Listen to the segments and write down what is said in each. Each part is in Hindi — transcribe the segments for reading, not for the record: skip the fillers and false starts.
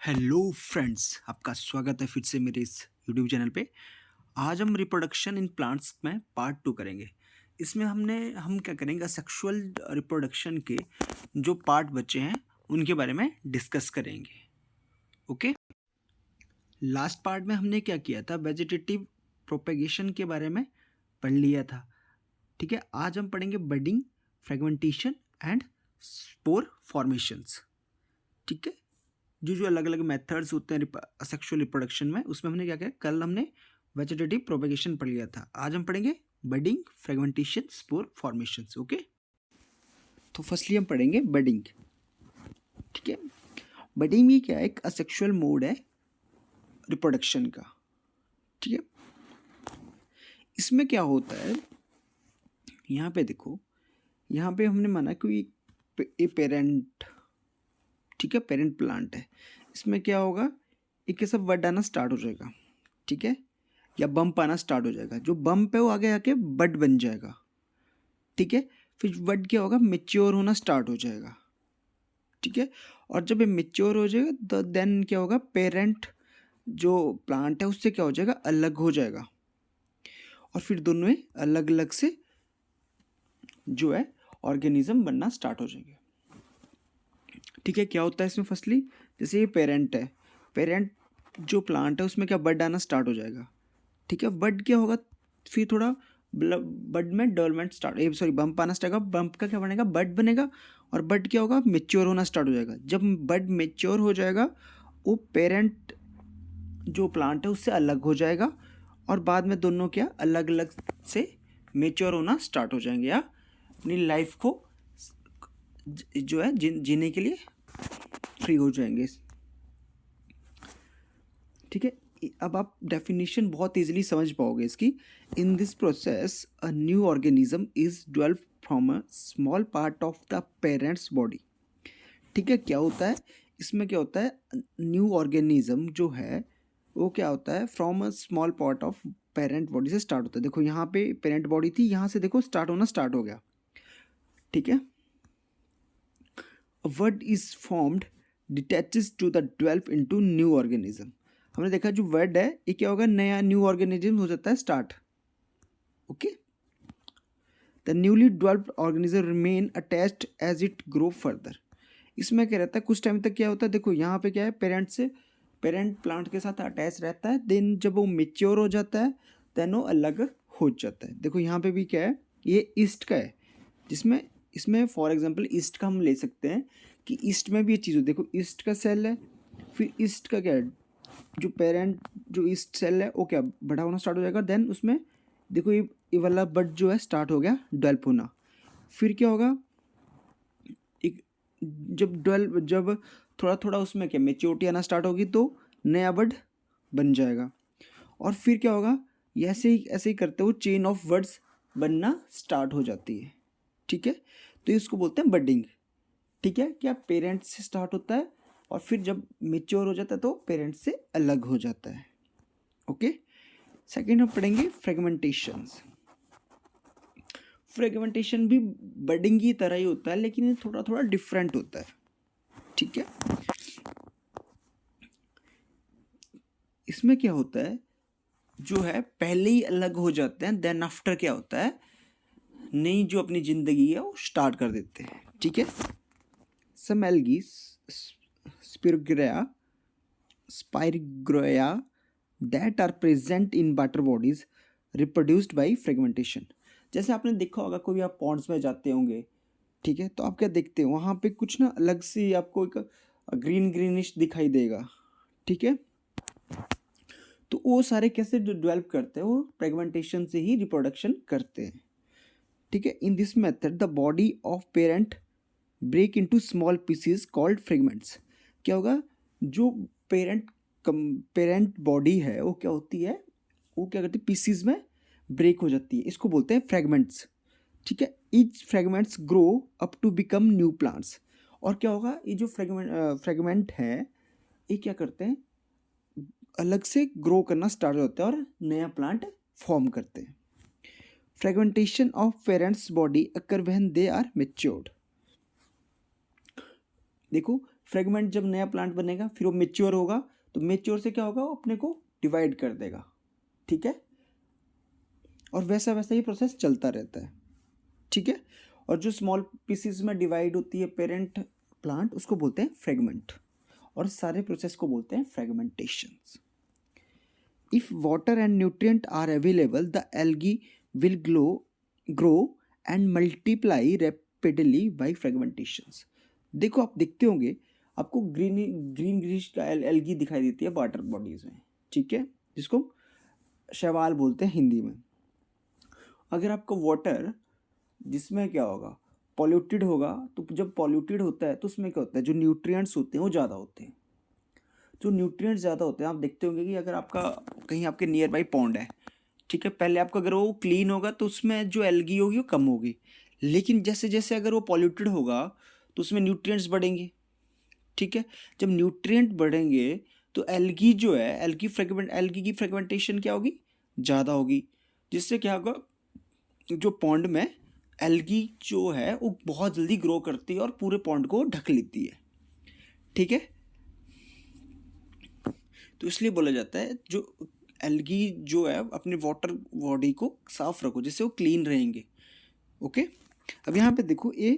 हेलो फ्रेंड्स, आपका स्वागत है फिर से मेरे इस यूट्यूब चैनल पे। आज हम रिप्रोडक्शन इन प्लांट्स में पार्ट 2 करेंगे। इसमें हम क्या करेंगे, सेक्सुअल रिप्रोडक्शन के जो पार्ट बचे हैं उनके बारे में डिस्कस करेंगे। ओके, लास्ट पार्ट में हमने क्या किया था, वेजिटेटिव प्रोपेगेशन के बारे में पढ़ लिया था। ठीक है, आज हम पढ़ेंगे budding, fragmentation and spore formations. ठीक है, जो अलग अलग मेथड्स होते हैं सेक्सुअल रिप्रोडक्शन में, उसमें हमने क्या किया, कल हमने वेजिटेटिव प्रोपेगेशन पढ़ लिया था। आज हम पढ़ेंगे budding, fragmentation, spore formations. Okay, तो फर्स्टली हम पढ़ेंगे बडिंग। ठीक है, बडिंग भी क्या है, एक असेक्सुअल मोड है रिप्रोडक्शन का। ठीक है, इसमें क्या होता है, यहाँ पे देखो, यहाँ पे हमने माना कि ए पेरेंट, ठीक है, पेरेंट प्लांट है। इसमें क्या होगा, एक ऐसा वर्ड आना स्टार्ट हो जाएगा, ठीक है, या बम्प आना स्टार्ट हो जाएगा। जो बम्प है वो आगे आके बड बन जाएगा। ठीक है, फिर बड क्या होगा, मेच्योर होना स्टार्ट हो जाएगा। ठीक है, और जब ये मेच्योर हो जाएगा तो देन क्या होगा, पेरेंट जो प्लांट है उससे क्या हो जाएगा, अलग हो जाएगा, और फिर दोनों अलग अलग से जो है ऑर्गेनिज्म बनना स्टार्ट हो जाएंगे। ठीक है, क्या होता है इसमें, फर्स्टली जैसे ये पेरेंट है, पेरेंट जो प्लांट है उसमें क्या बड आना स्टार्ट हो जाएगा। ठीक है, बड क्या होगा, फिर थोड़ा बड में डेवलपमेंट स्टार्ट, सॉरी बम्प आना स्टार्ट होगा। बम्प का क्या बनेगा, बड बनेगा, और बड क्या होगा, मेच्योर होना स्टार्ट हो जाएगा। जब बड मेच्योर हो जाएगा, वो पेरेंट जो प्लांट है उससे अलग हो जाएगा, और बाद में दोनों क्या अलग अलग से मेच्योर होना स्टार्ट हो जाएंगे, या अपनी लाइफ को जो है जीने के लिए फ्री हो जाएंगे। ठीक है, अब आप डेफिनेशन बहुत इजीली समझ पाओगे इसकी। In this process a new organism is developed from a small part of the parents body. ठीक है, क्या होता है इसमें, क्या होता है, न्यू ऑर्गेनिज्म जो है वो क्या होता है, from a small part of parent body से स्टार्ट होता है। देखो यहाँ पे पेरेंट बॉडी थी, यहाँ से देखो स्टार्ट होना स्टार्ट हो गया। ठीक है, a word is formed detaches to the develop into new organism। हमने देखा जो वर्ड है ये क्या होगा, नया न्यू ऑर्गेनिज्म हो जाता है start. Okay, the newly developed organism remain attached as it grow further. इसमें क्या रहता है, कुछ टाइम तक क्या होता है, देखो यहाँ पे क्या है, पेरेंट से पेरेंट प्लांट के साथ अटैच रहता है। देन जब वो मेच्योर हो जाता है देन वो अलग हो जाता है। देखो यहाँ पे भी क्या है, ये ईस्ट का है, जिसमें इसमें फॉर एग्जांपल ईस्ट का हम ले सकते हैं कि ईस्ट में भी ये चीज़ हो। देखो ईस्ट का सेल है, फिर ईस्ट का क्या है, जो पेरेंट जो ईस्ट सेल है वो क्या बड़ा होना स्टार्ट हो जाएगा। देन उसमें देखो ये वाला बड जो है स्टार्ट हो गया डेवलप होना। फिर क्या होगा, एक जब थोड़ा थोड़ा उसमें क्या मेच्योरिटी आना स्टार्ट होगी तो नया बड बन जाएगा। और फिर क्या होगा, ये ऐसे ही करते हुए चेन ऑफ वर्ड्स बनना स्टार्ट हो जाती है। ठीक है, तो इसको बोलते हैं बडिंग। ठीक है, क्या पेरेंट्स से स्टार्ट होता है और फिर जब मेच्योर हो जाता है तो पेरेंट्स से अलग हो जाता है। ओके, सेकेंड हम पढ़ेंगे फ्रेगमेंटेशंस। फ्रेगमेंटेशन भी बडिंग की तरह ही होता है, लेकिन ये थोड़ा थोड़ा डिफरेंट होता है। ठीक है, इसमें क्या होता है, जो है पहले ही अलग हो जाते हैं, देन आफ्टर क्या होता है, नई जो अपनी ज़िंदगी है वो स्टार्ट कर देते हैं। ठीक है, some algae, Spirogyra that are present in water bodies reproduced by fragmentation। जैसे आपने देखा होगा, कोई आप पॉन्ड्स में जाते होंगे, ठीक है, तो आप क्या देखते हो, वहाँ पे कुछ ना अलग से आपको एक ग्रीन ग्रीनिश दिखाई देगा। ठीक है, तो वो सारे कैसे डेवलप करते हैं, वो फ्रेगमेंटेशन से ही रिप्रोडक्शन करते हैं। ठीक है, in this method the body of parent break into small pieces called fragments. क्या होगा, जो पेरेंट बॉडी है वो क्या होती है, वो क्या करती है, पीसीज में ब्रेक हो जाती है, इसको बोलते हैं फ्रेगमेंट्स। ठीक है, each fragments grow up to become new plants. और क्या होगा, ये जो फ्रेगमेंट है ये क्या करते हैं, अलग से ग्रो करना स्टार्ट होता है और नया प्लांट फॉर्म करते हैं। Fragmentation of parents body occur when they are matured. देखो फ्रेगमेंट जब नया प्लांट बनेगा फिर वो मेच्योर होगा, तो मेच्योर से क्या होगा, वो अपने को डिवाइड कर देगा, ठीक है। और वैसा वैसा ही प्रोसेस चलता रहता है, ठीक है। और जो स्मॉल पीसीज में डिवाइड होती है पेरेंट प्लांट, उसको बोलते हैं फ्रेगमेंट, और सारे प्रोसेस को बोलते हैं fragmentations. If water and nutrient are available, the algae will grow and multiply rapidly by fragmentations. देखो आप देखते होंगे, आपको ग्रीनिश एल्गी दिखाई देती है वाटर बॉडीज में, ठीक है, जिसको शैवाल बोलते हैं हिंदी में। अगर आपका वाटर जिसमें क्या होगा, पॉल्यूटेड होगा, तो जब पॉल्यूटेड होता है तो उसमें क्या होता है, जो न्यूट्रिएंट्स होते हैं वो ज़्यादा होते हैं। जो न्यूट्रिएंट्स ज़्यादा होते हैं, आप देखते होंगे कि अगर आपका कहीं आपके नियर बाई पॉन्ड है, ठीक है, पहले आपका अगर वो क्लीन होगा तो उसमें जो एल्गी होगी वो कम होगी, लेकिन जैसे जैसे अगर वो पॉल्यूटेड होगा तो उसमें न्यूट्रिएंट्स बढ़ेंगे, ठीक है। जब न्यूट्रिएंट बढ़ेंगे तो एल्गी जो है, एल्गी की फ्रेगमेंटेशन क्या होगी, ज़्यादा होगी, जिससे क्या होगा, जो पॉन्ड में एल्गी जो है वो बहुत जल्दी ग्रो करती है और पूरे पॉन्ड को ढक लेती है, ठीक है। तो इसलिए बोला जाता है जो एल्गी जो है अपने वाटर बॉडी को साफ रखो जिससे वो क्लीन रहेंगे, ओके। अब यहाँ पे देखो ये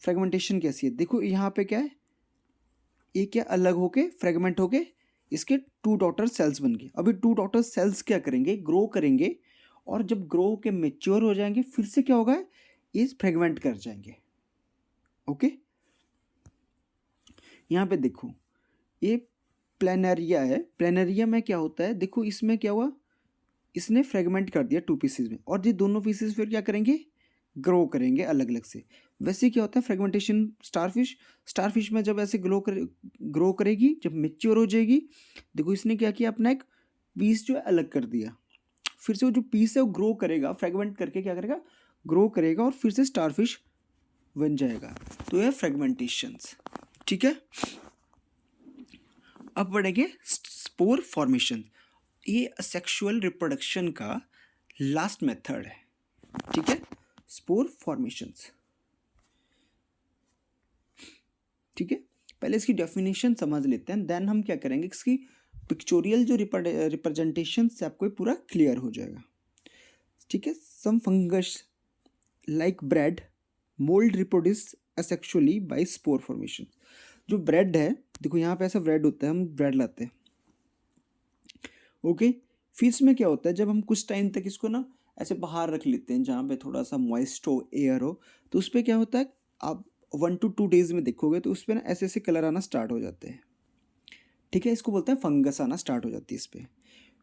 फ्रेगमेंटेशन कैसी है, देखो यहाँ पे क्या है, ये क्या अलग होके फ्रेगमेंट होके इसके 2 डॉटर सेल्स बन गए। अभी 2 डॉटर सेल्स क्या करेंगे, ग्रो करेंगे, और जब ग्रो के मेच्योर हो जाएंगे फिर से क्या होगा, ये फ्रेगमेंट कर जाएंगे, ओके। यहाँ पे देखो ये प्लेनेरिया है, प्लेनेरिया में क्या होता है, देखो इसमें क्या हुआ, इसने फ्रेगमेंट कर दिया 2 पीसेज में, और ये दोनों पीसेज फिर क्या करेंगे, ग्रो करेंगे अलग अलग से। वैसे क्या होता है फ्रेगमेंटेशन स्टारफिश में जब ऐसे ग्रो करेगी, जब मेच्योर हो जाएगी, देखो इसने क्या किया, अपना एक पीस जो है अलग कर दिया, फिर से वो जो पीस है वो ग्रो करेगा, फ्रेगमेंट करके क्या करेगा, ग्रो करेगा, और फिर से स्टारफिश बन जाएगा। तो यह फ्रेगमेंटेशंस, ठीक है। अब बढ़ेंगे स्पोर फॉर्मेशन, ये सेक्सुअल रिप्रोडक्शन का लास्ट मेथड है, ठीक है, स्पोर फॉर्मेशंस, ठीक है। पहले इसकी डेफिनेशन समझ लेते हैं, देन हम क्या करेंगे, इसकी पिक्चोरियल जो रिप्रेजेंटेशन से आपको पूरा क्लियर हो जाएगा, ठीक है। Some fungus like bread mould reproduce asexually by spore formation. जो ब्रेड है, देखो यहाँ पे ऐसा ब्रेड होता है, हम ब्रेड लाते हैं, ओके। फिर इसमें क्या होता है, जब हम कुछ टाइम तक इसको ना ऐसे बाहर रख लेते हैं जहाँ पे थोड़ा सा मॉइस्ट हो, एयर हो, तो उस पर क्या होता है, आप 1 to 2 डेज में देखोगे तो उस पर ना ऐसे ऐसे कलर आना स्टार्ट हो जाते हैं, ठीक है, इसको बोलते हैं फंगस आना स्टार्ट हो जाती है इस पर।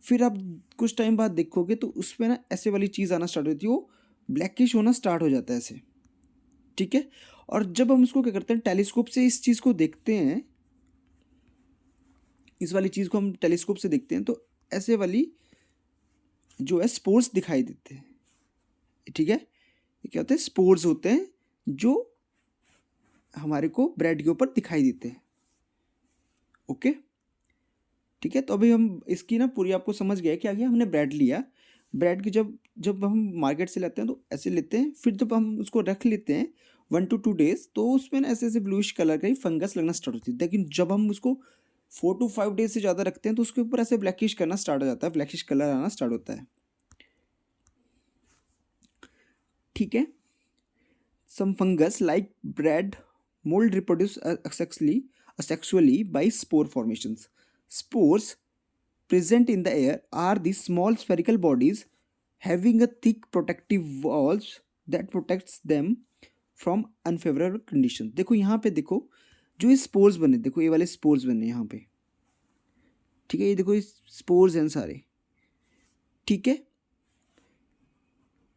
फिर आप कुछ टाइम बाद देखोगे तो उस पर ना ऐसे वाली चीज़ आना स्टार्ट होती है, वो ब्लैकिश होना स्टार्ट हो जाता है ऐसे, ठीक है। और जब हम उसको क्या करते हैं, टेलीस्कोप से इस चीज़ को देखते हैं, इस वाली चीज़ को हम टेलीस्कोप से देखते हैं, तो ऐसे वाली जो है स्पोर्स दिखाई देते हैं, ठीक है। ये क्या होते हैं, स्पोर्स होते हैं जो हमारे को ब्रेड के ऊपर दिखाई देते हैं, ओके, ठीक है। तो अभी हम इसकी ना पूरी आपको समझ गए क्या किया, हमने ब्रेड लिया, ब्रेड की जब जब हम मार्केट से लाते हैं तो ऐसे लेते हैं, फिर जब हम उसको रख लेते हैं 1 to 2 डेज, तो उसमें ना ऐसे ऐसे ब्लूइश कलर का ही फंगस लगना स्टार्ट होती है। लेकिन जब हम उसको 4 to 5 डेज से ज़्यादा रखते हैं तो उसके ऊपर ऐसे ब्लैकिश करना स्टार्ट हो जाता है, ब्लैकिश कलर आना स्टार्ट होता है, ठीक है। Some fungus like bread mold reproduce asexually by spore formations. Spores present in the air are the small spherical bodies having a thick protective walls that protects them from unfavorable conditions. देखो यहाँ पे देखो जो ये स्पोर्स बने, देखो ये वाले स्पोर्स बने यहाँ पे, ठीक है, ये देखो ये स्पोर्स हैं सारे, ठीक है,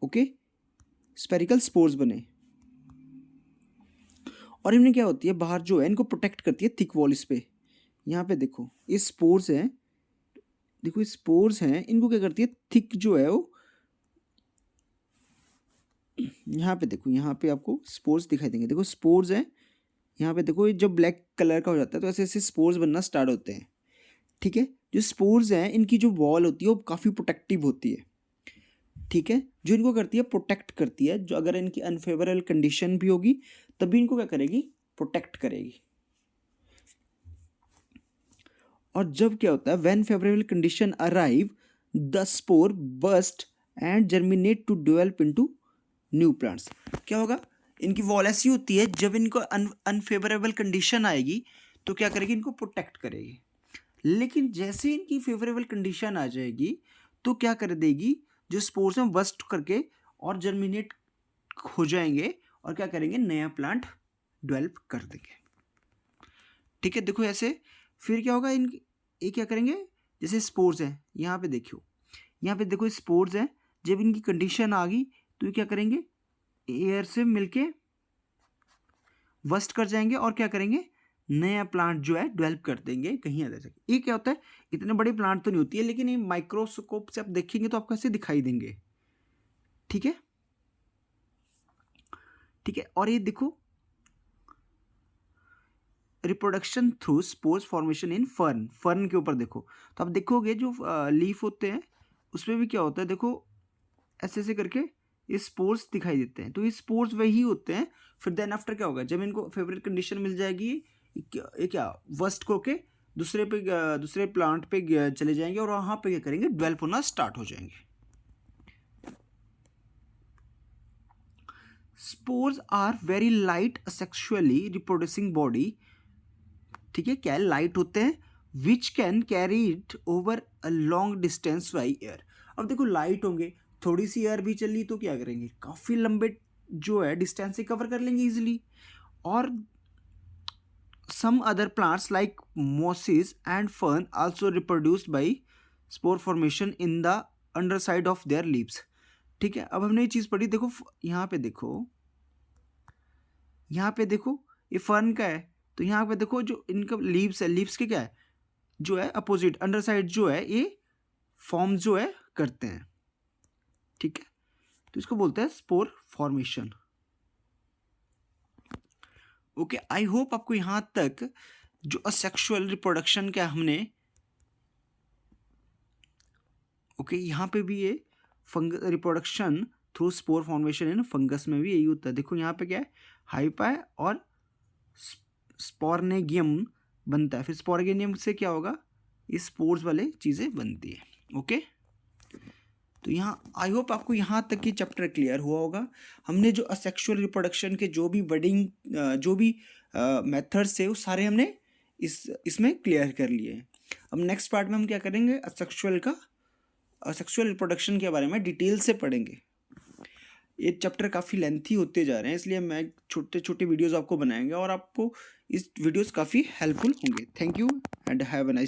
ओके, स्पेरिकल स्पोर्स बने, और इनमें क्या होती है, बाहर जो है इनको प्रोटेक्ट करती है थिक वॉल इस पे। यहाँ पे देखो ये स्पोर्स हैं, देखो ये स्पोर्स हैं, इनको क्या करती है, थिक जो है वो, यहाँ पे देखो, यहाँ पे आपको स्पोर्स दिखाई देंगे, देखो स्पोर्स हैं, यहाँ पे देखो ये जब ब्लैक कलर का हो जाता है तो ऐसे ऐसे स्पोर्स बनना स्टार्ट होते हैं, ठीक है। जो स्पोर्स हैं इनकी जो वॉल होती है वो काफ़ी प्रोटेक्टिव होती है, ठीक है, जो इनको करती है प्रोटेक्ट करती है, जो अगर इनकी अनफेवरेबल कंडीशन भी होगी तभी इनको क्या करेगी, प्रोटेक्ट करेगी, और जब क्या होता है, when favourable condition arrive the spore burst and germinate to develop into new plants. क्या होगा, इनकी वॉल ऐसी होती है, जब इनको अनफेवरेबल कंडीशन आएगी तो क्या करेगी, इनको प्रोटेक्ट करेगी। लेकिन जैसे इनकी फेवरेबल कंडीशन आ जाएगी तो क्या कर देगी, जो स्पोर्स हैं बस्ट करके और जर्मिनेट हो जाएंगे और क्या करेंगे, नया प्लांट डेवलप कर देंगे। ठीक है, देखो ऐसे फिर क्या होगा, ये क्या करेंगे, जैसे स्पोर्स हैं, यहाँ पे देखियो, यहाँ पे देखो स्पोर्स हैं, जब इनकी कंडीशन आ गई तो ये क्या करेंगे, एयर से मिलके वस्ट कर जाएंगे और क्या करेंगे, नया प्लांट जो है डेवलप कर देंगे कहीं अदर जगह। ये क्या होता है, इतने बड़े प्लांट तो नहीं होती है, लेकिन ये माइक्रोस्कोप से आप देखेंगे तो आपको ऐसे दिखाई देंगे। ठीक है, ठीक है। और ये देखो, रिप्रोडक्शन थ्रू स्पोर्स फॉर्मेशन इन फर्न, फर्न के ऊपर देखो तो आप देखोगे जो लीफ होते हैं उसमें भी क्या होता है, देखो ऐसे ऐसे करके ये स्पोर्स दिखाई देते हैं, तो ये स्पोर्स वही होते हैं। फिर देन आफ्टर क्या होगा, जब इनको फेवरेट कंडीशन मिल जाएगी, ये क्या वस्ट को के दूसरे प्लांट पे चले जाएंगे और वहाँ पे क्या करेंगे, डेवलप होना स्टार्ट हो जाएंगे। Spores are very light sexually reproducing body. ठीक है, क्या लाइट होते हैं, which can carry it over a long distance by air. अब देखो लाइट होंगे, थोड़ी सी एयर भी चली तो क्या करेंगे, काफ़ी लंबे जो है डिस्टेंस से कवर कर लेंगे इजिली। और some other plants like mosses and fern also reproduced by spore formation in the under side of their leaves. ठीक है, अब हमने ये चीज़ पढ़ी, देखो यहाँ पे देखो, यहाँ पे देखो ये फर्न का है, तो यहाँ पे देखो जो इनका लीव्स है, लीव्स के क्या है, जो है अपोजिट अंडर साइड जो है ये फॉर्म जो है करते हैं। ठीक है, तो इसको बोलते हैं spore formation. Okay, I hope आपको यहाँ तक जो असेक्सुअल रिप्रोडक्शन क्या हमने, ओके यहाँ पे भी ये reproduction through spore formation in fungus में भी यही होता है। देखो यहाँ पे क्या है, हाइपा है और स्पोर्नेगियम बनता है, फिर स्पोर्गेनियम से क्या होगा, ये स्पोर्स वाले चीज़ें बनती है। ओके, तो यहाँ आई होप आपको यहाँ तक की चैप्टर क्लियर हुआ होगा। हमने जो असेक्सुअल रिप्रोडक्शन के जो भी बडिंग जो भी मेथड्स थे वो सारे हमने इसमें क्लियर कर लिए हैं। अब नेक्स्ट पार्ट में हम क्या करेंगे, असेक्सुअल रिप्रोडक्शन के बारे में डिटेल से पढ़ेंगे। ये चैप्टर काफ़ी लेंथी होते जा रहे हैं, इसलिए मैं छोटे छोटे वीडियोस आपको बनाएंगे और आपको इस वीडियोस काफ़ी हेल्पफुल होंगे। Thank you and have a nice